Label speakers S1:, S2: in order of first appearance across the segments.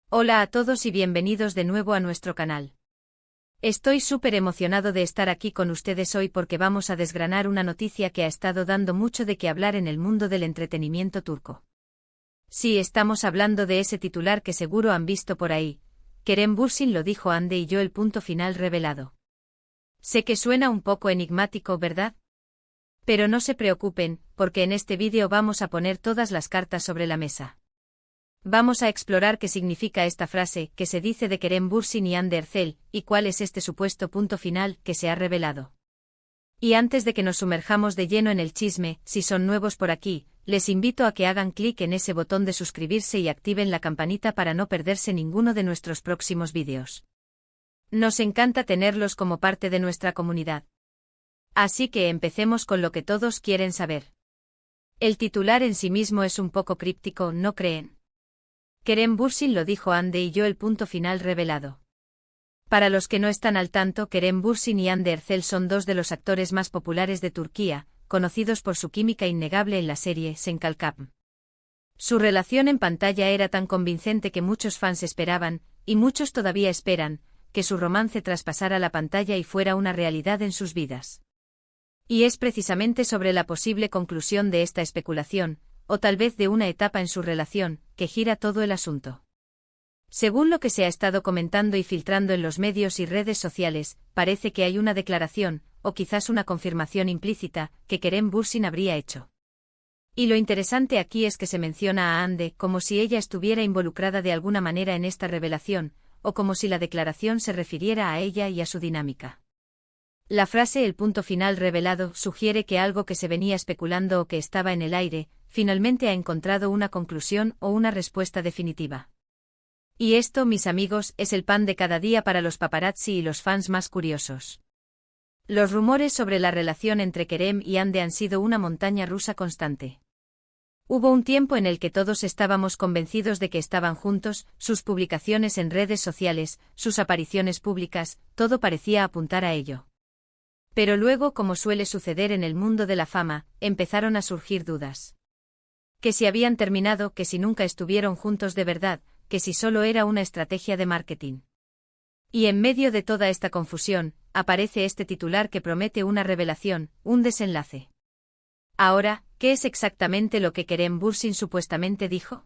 S1: Hola a todos y bienvenidos de nuevo a nuestro canal. Estoy súper emocionado de estar aquí con ustedes hoy porque vamos a desgranar una noticia que ha estado dando mucho de qué hablar en el mundo del entretenimiento turco. Sí, estamos hablando de ese titular que seguro han visto por ahí. Kerem Bürsin lo dijo Hande y yo, el punto final revelado. Sé que suena un poco enigmático, ¿verdad? Pero no se preocupen, porque en este vídeo vamos a poner todas las cartas sobre la mesa. Vamos a explorar qué significa esta frase que se dice de Kerem Bürsin y Hande Erçel, y cuál es este supuesto punto final que se ha revelado. Y antes de que nos sumerjamos de lleno en el chisme, si son nuevos por aquí, les invito a que hagan clic en ese botón de suscribirse y activen la campanita para no perderse ninguno de nuestros próximos vídeos. Nos encanta tenerlos como parte de nuestra comunidad. Así que empecemos con lo que todos quieren saber. El titular en sí mismo es un poco críptico, ¿no creen? Kerem Bürsin lo dijo Hande y yo, el punto final revelado. Para los que no están al tanto, Kerem Bürsin y Hande Erçel son dos de los actores más populares de Turquía, conocidos por su química innegable en la serie Sen Kalkam. Su relación en pantalla era tan convincente que muchos fans esperaban, y muchos todavía esperan, que su romance traspasara la pantalla y fuera una realidad en sus vidas. Y es precisamente sobre la posible conclusión de esta especulación, o tal vez de una etapa en su relación, que gira todo el asunto. Según lo que se ha estado comentando y filtrando en los medios y redes sociales, parece que hay una declaración, o quizás una confirmación implícita, que Kerem Bürsin habría hecho. Y lo interesante aquí es que se menciona a Hande como si ella estuviera involucrada de alguna manera en esta revelación, o como si la declaración se refiriera a ella y a su dinámica. La frase "el punto final revelado" sugiere que algo que se venía especulando o que estaba en el aire, finalmente ha encontrado una conclusión o una respuesta definitiva. Y esto, mis amigos, es el pan de cada día para los paparazzi y los fans más curiosos. Los rumores sobre la relación entre Kerem y Hande han sido una montaña rusa constante. Hubo un tiempo en el que todos estábamos convencidos de que estaban juntos, sus publicaciones en redes sociales, sus apariciones públicas, todo parecía apuntar a ello. Pero luego, como suele suceder en el mundo de la fama, empezaron a surgir dudas. Que si habían terminado, que si nunca estuvieron juntos de verdad, que si solo era una estrategia de marketing. Y en medio de toda esta confusión, aparece este titular que promete una revelación, un desenlace. Ahora, ¿qué es exactamente lo que Kerem Bürsin supuestamente dijo?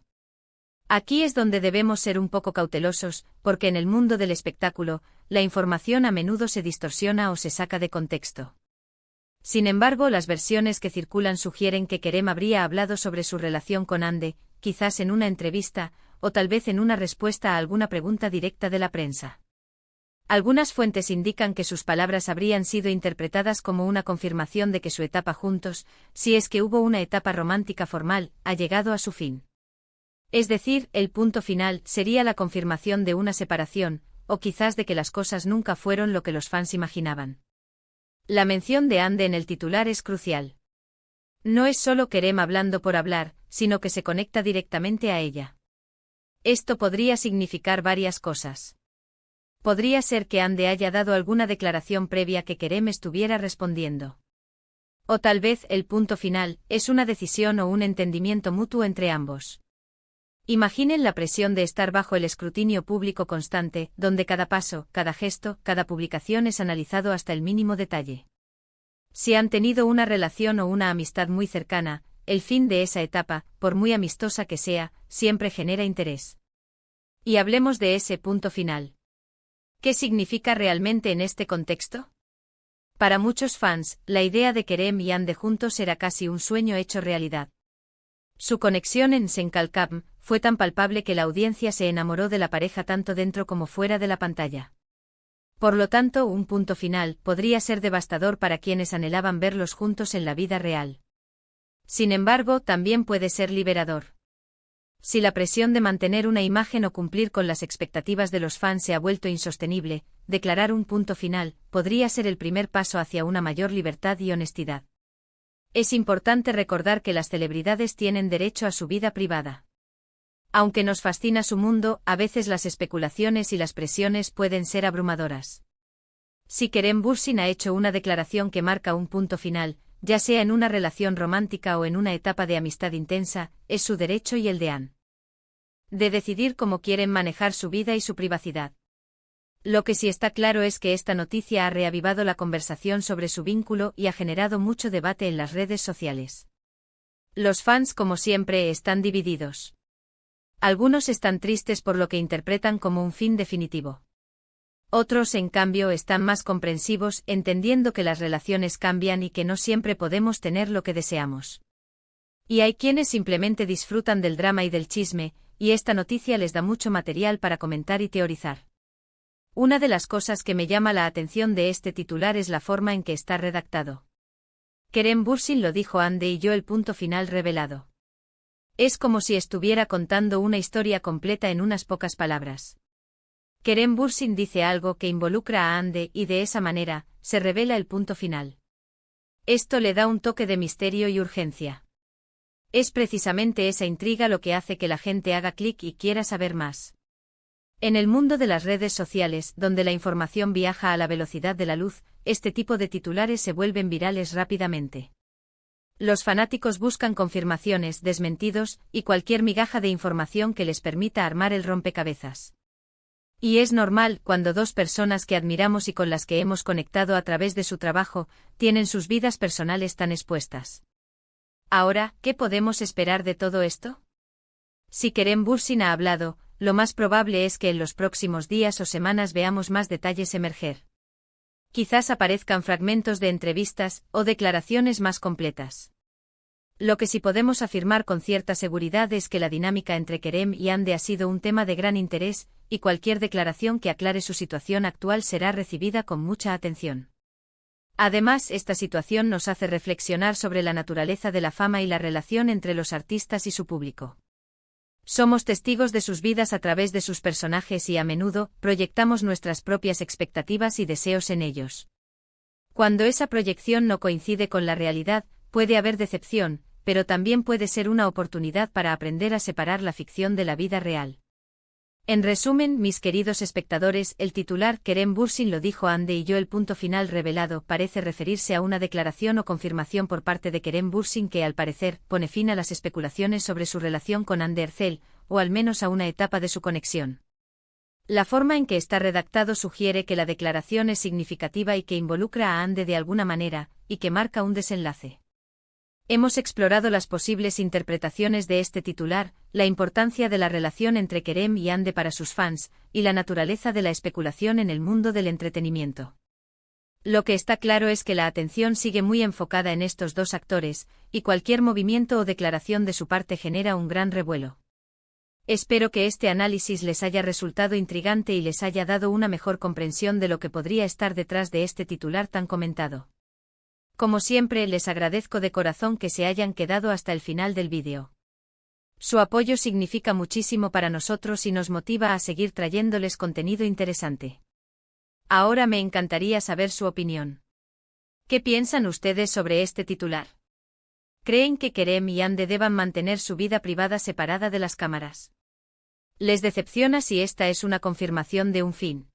S1: Aquí es donde debemos ser un poco cautelosos, porque en el mundo del espectáculo, la información a menudo se distorsiona o se saca de contexto. Sin embargo, las versiones que circulan sugieren que Kerem habría hablado sobre su relación con Hande, quizás en una entrevista, o tal vez en una respuesta a alguna pregunta directa de la prensa. Algunas fuentes indican que sus palabras habrían sido interpretadas como una confirmación de que su etapa juntos, si es que hubo una etapa romántica formal, ha llegado a su fin. Es decir, el punto final sería la confirmación de una separación, o quizás de que las cosas nunca fueron lo que los fans imaginaban. La mención de Hande en el titular es crucial. No es solo Kerem hablando por hablar, sino que se conecta directamente a ella. Esto podría significar varias cosas. Podría ser que Hande haya dado alguna declaración previa que Kerem estuviera respondiendo. O tal vez el punto final es una decisión o un entendimiento mutuo entre ambos. Imaginen la presión de estar bajo el escrutinio público constante, donde cada paso, cada gesto, cada publicación es analizado hasta el mínimo detalle. Si han tenido una relación o una amistad muy cercana, el fin de esa etapa, por muy amistosa que sea, siempre genera interés. Y hablemos de ese punto final. ¿Qué significa realmente en este contexto? Para muchos fans, la idea de Kerem y Hande juntos era casi un sueño hecho realidad. Su conexión en Sen Kalkam fue tan palpable que la audiencia se enamoró de la pareja tanto dentro como fuera de la pantalla. Por lo tanto, un punto final podría ser devastador para quienes anhelaban verlos juntos en la vida real. Sin embargo, también puede ser liberador. Si la presión de mantener una imagen o cumplir con las expectativas de los fans se ha vuelto insostenible, declarar un punto final podría ser el primer paso hacia una mayor libertad y honestidad. Es importante recordar que las celebridades tienen derecho a su vida privada. Aunque nos fascina su mundo, a veces las especulaciones y las presiones pueden ser abrumadoras. Si Kerem Bürsin ha hecho una declaración que marca un punto final, ya sea en una relación romántica o en una etapa de amistad intensa, es su derecho y el de Hande. de decidir cómo quieren manejar su vida y su privacidad. Lo que sí está claro es que esta noticia ha reavivado la conversación sobre su vínculo y ha generado mucho debate en las redes sociales. Los fans, como siempre, están divididos. Algunos están tristes por lo que interpretan como un fin definitivo. Otros, en cambio, están más comprensivos, entendiendo que las relaciones cambian y que no siempre podemos tener lo que deseamos. Y hay quienes simplemente disfrutan del drama y del chisme, y esta noticia les da mucho material para comentar y teorizar. Una de las cosas que me llama la atención de este titular es la forma en que está redactado. Kerem Bürsin lo dijo Hande y yo el punto final revelado. Es como si estuviera contando una historia completa en unas pocas palabras. Kerem Bürsin dice algo que involucra a Hande y de esa manera, se revela el punto final. Esto le da un toque de misterio y urgencia. Es precisamente esa intriga lo que hace que la gente haga clic y quiera saber más. En el mundo de las redes sociales, donde la información viaja a la velocidad de la luz, este tipo de titulares se vuelven virales rápidamente. Los fanáticos buscan confirmaciones, desmentidos, y cualquier migaja de información que les permita armar el rompecabezas. Y es normal cuando dos personas que admiramos y con las que hemos conectado a través de su trabajo, tienen sus vidas personales tan expuestas. Ahora, ¿qué podemos esperar de todo esto? Si Kerem Bürsin ha hablado, lo más probable es que en los próximos días o semanas veamos más detalles emerger. Quizás aparezcan fragmentos de entrevistas o declaraciones más completas. Lo que sí podemos afirmar con cierta seguridad es que la dinámica entre Kerem y Hande ha sido un tema de gran interés, y cualquier declaración que aclare su situación actual será recibida con mucha atención. Además, esta situación nos hace reflexionar sobre la naturaleza de la fama y la relación entre los artistas y su público. Somos testigos de sus vidas a través de sus personajes y a menudo proyectamos nuestras propias expectativas y deseos en ellos. Cuando esa proyección no coincide con la realidad, puede haber decepción, pero también puede ser una oportunidad para aprender a separar la ficción de la vida real. En resumen, mis queridos espectadores, el titular Kerem Bürsin lo dijo Hande y yo el punto final revelado parece referirse a una declaración o confirmación por parte de Kerem Bürsin que, al parecer, pone fin a las especulaciones sobre su relación con Hande Erçel, o al menos a una etapa de su conexión. La forma en que está redactado sugiere que la declaración es significativa y que involucra a Hande de alguna manera, y que marca un desenlace. Hemos explorado las posibles interpretaciones de este titular, la importancia de la relación entre Kerem y Hande para sus fans, y la naturaleza de la especulación en el mundo del entretenimiento. Lo que está claro es que la atención sigue muy enfocada en estos dos actores, y cualquier movimiento o declaración de su parte genera un gran revuelo. Espero que este análisis les haya resultado intrigante y les haya dado una mejor comprensión de lo que podría estar detrás de este titular tan comentado. Como siempre, les agradezco de corazón que se hayan quedado hasta el final del vídeo. Su apoyo significa muchísimo para nosotros y nos motiva a seguir trayéndoles contenido interesante. Ahora me encantaría saber su opinión. ¿Qué piensan ustedes sobre este titular? ¿Creen que Kerem y Hande deban mantener su vida privada separada de las cámaras? ¿Les decepciona si esta es una confirmación de un fin?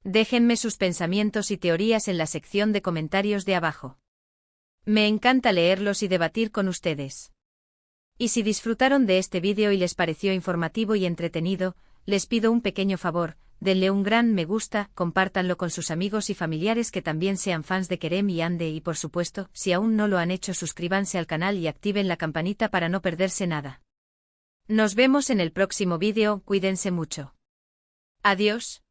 S1: Déjenme sus pensamientos y teorías en la sección de comentarios de abajo. Me encanta leerlos y debatir con ustedes. Y si disfrutaron de este vídeo y les pareció informativo y entretenido, les pido un pequeño favor, denle un gran me gusta, compártanlo con sus amigos y familiares que también sean fans de Kerem y Hande y por supuesto, si aún no lo han hecho, suscríbanse al canal y activen la campanita para no perderse nada. Nos vemos en el próximo vídeo, cuídense mucho. Adiós.